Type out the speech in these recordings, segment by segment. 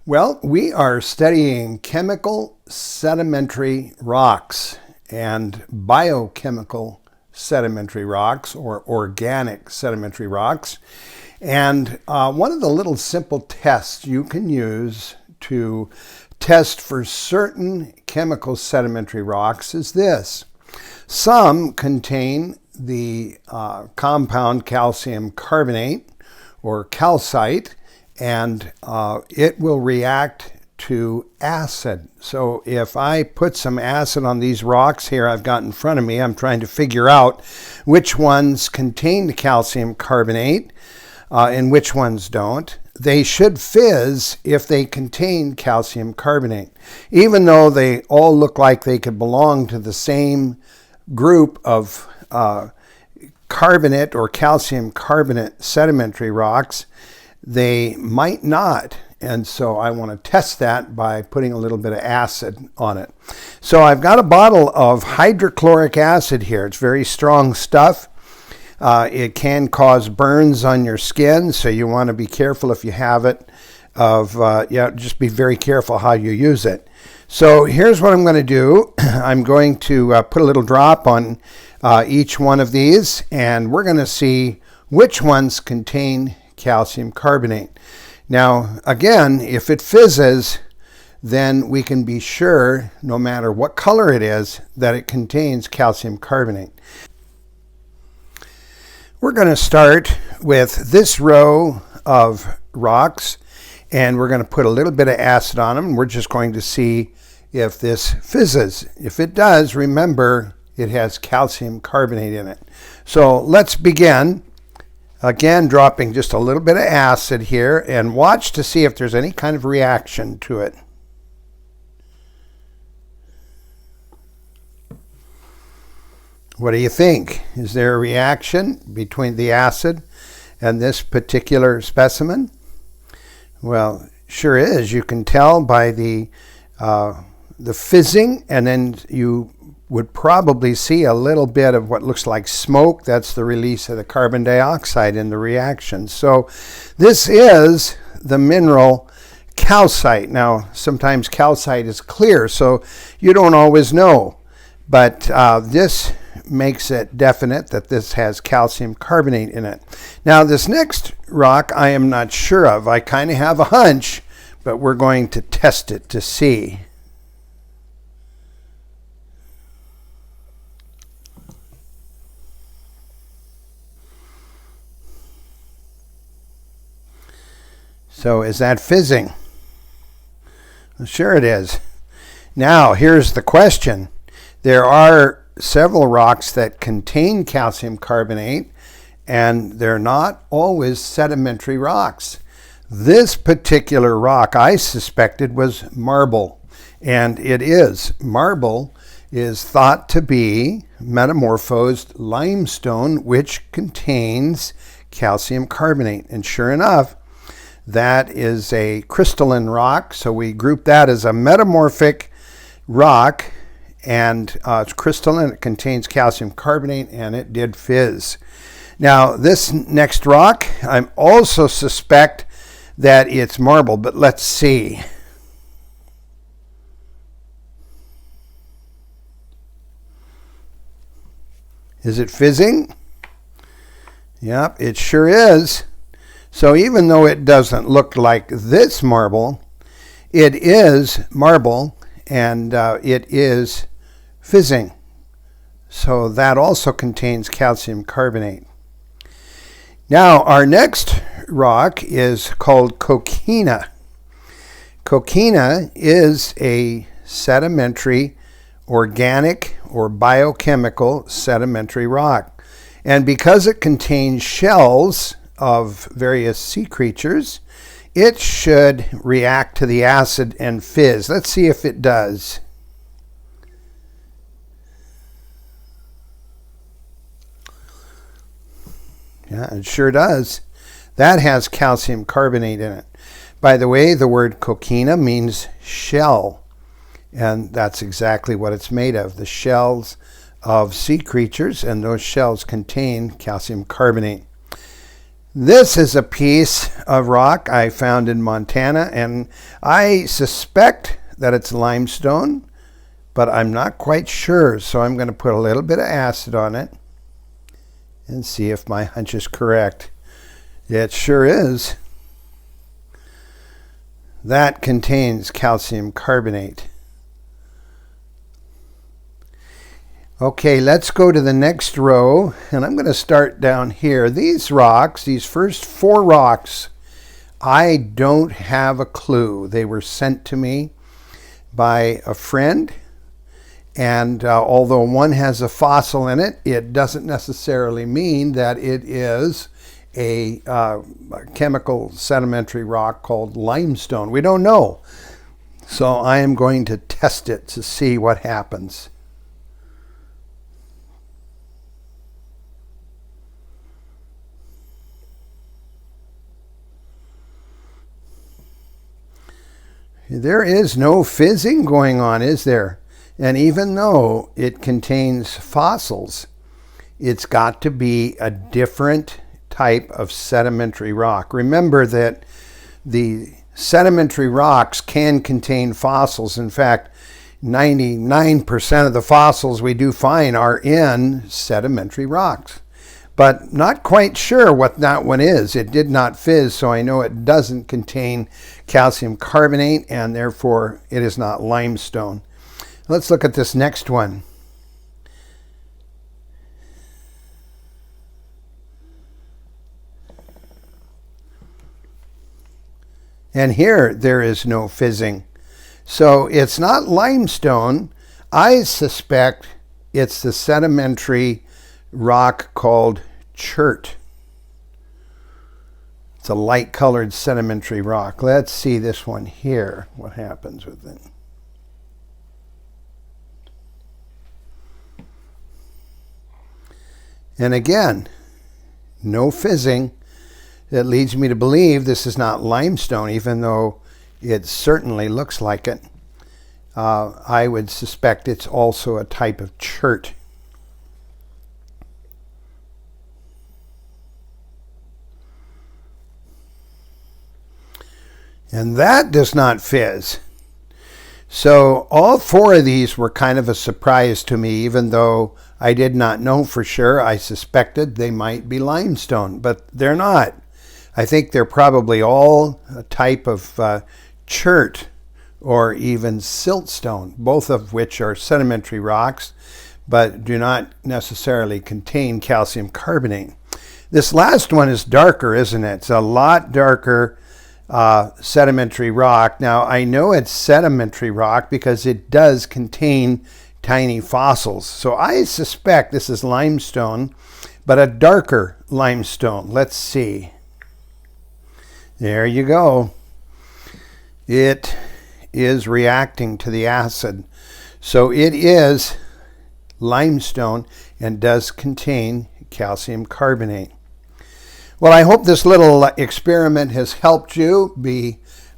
Well, we are studying chemical sedimentary rocks and biochemical sedimentary rocks or organic sedimentary rocks. And one of the little simple tests you can use to test for certain chemical sedimentary rocks is this. Some contain the compound calcium carbonate or calcite, and it will react to acid. So if I put some acid on these rocks here I've got in front of me, I'm trying to figure out which ones contain the calcium carbonate and which ones don't. They should fizz if they contain calcium carbonate. Even though they all look like they could belong to the same group of carbonate or calcium carbonate sedimentary rocks, they might not. And so I want to test that by putting a little bit of acid on it. So I've got a bottle of hydrochloric acid here. It's very strong stuff. It can cause burns on your skin, so you want to be careful if you have it. Just be very careful how you use it. So here's what I'm going to do. I'm going to put a little drop on each one of these, and we're going to see which ones contain calcium carbonate. Now, again, if it fizzes, then we can be sure, no matter what color it is, that it contains calcium carbonate. We're going to start with this row of rocks, and we're going to put a little bit of acid on them. We're just going to see if this fizzes. If it does, remember, it has calcium carbonate in it. So let's begin. Again, dropping just a little bit of acid here, and watch to see if there's any kind of reaction to it. What do you think? Is there a reaction between the acid and this particular specimen? Well, sure is. You can tell by the fizzing, and then you would probably see a little bit of what looks like smoke. That's the release of the carbon dioxide in the reaction. So this is the mineral calcite. Now, sometimes calcite is clear, so you don't always know. But this makes it definite that this has calcium carbonate in it. Now, this next rock I am not sure of. I kind of have a hunch, but we're going to test it to see. So is that fizzing? Well, sure it is. Now, here's the question. There are several rocks that contain calcium carbonate, and they're not always sedimentary rocks. This particular rock I suspected was marble, and it is. Marble is thought to be metamorphosed limestone, which contains calcium carbonate. And sure enough, that is a crystalline rock, so we group that as a metamorphic rock, and it's crystalline. It contains calcium carbonate, and it did fizz. Now, this next rock, I also suspect that it's marble, but let's see. Is it fizzing? Yep, it sure is. So even though it doesn't look like this marble, it is marble, and it is fizzing. So that also contains calcium carbonate. Now, our next rock is called Coquina. Coquina is a sedimentary, organic, or biochemical sedimentary rock. And because it contains shells of various sea creatures, it should react to the acid and fizz. Let's see if it does. Yeah, it sure does. That has calcium carbonate in it. By the way, the word coquina means shell, and that's exactly what it's made of, the shells of sea creatures, and those shells contain calcium carbonate. This is a piece of rock I found in Montana, and I suspect that it's limestone, but I'm not quite sure, so I'm going to put a little bit of acid on it and see if my hunch is correct. It sure is. That contains calcium carbonate. Okay, let's go to the next row, and I'm going to start down here. These rocks, these first 4 rocks, I don't have a clue. They were sent to me by a friend, and although one has a fossil in it, it doesn't necessarily mean that it is a chemical sedimentary rock called limestone. We don't know. So I am going to test it to see what happens. There is no fizzing going on, is there? And even though it contains fossils, it's got to be a different type of sedimentary rock. Remember that the sedimentary rocks can contain fossils. In fact, 99% of the fossils we do find are in sedimentary rocks. But not quite sure what that one is. It did not fizz, so I know it doesn't contain calcium carbonate, and therefore it is not limestone. Let's look at this next one. And here there is no fizzing. So it's not limestone. I suspect it's the sedimentary rock called Chert. It's a light colored sedimentary rock. Let's see this one here, what happens with it. And again, no fizzing. That leads me to believe this is not limestone, even though it certainly looks like it. I would suspect it's also a type of chert. And that does not fizz. So all 4 of these were kind of a surprise to me, even though I did not know for sure. I suspected they might be limestone, but they're not. I think they're probably all a type of chert or even siltstone, both of which are sedimentary rocks, but do not necessarily contain calcium carbonate. This last one is darker, isn't it? It's a lot darker sedimentary rock. Now, I know it's sedimentary rock because it does contain tiny fossils. So I suspect this is limestone, but a darker limestone. Let's see. There you go. It is reacting to the acid. So it is limestone and does contain calcium carbonate. Well, I hope this little experiment has helped you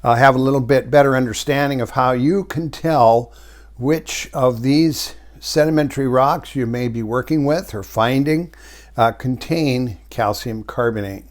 have a little bit better understanding of how you can tell which of these sedimentary rocks you may be working with or finding contain calcium carbonate.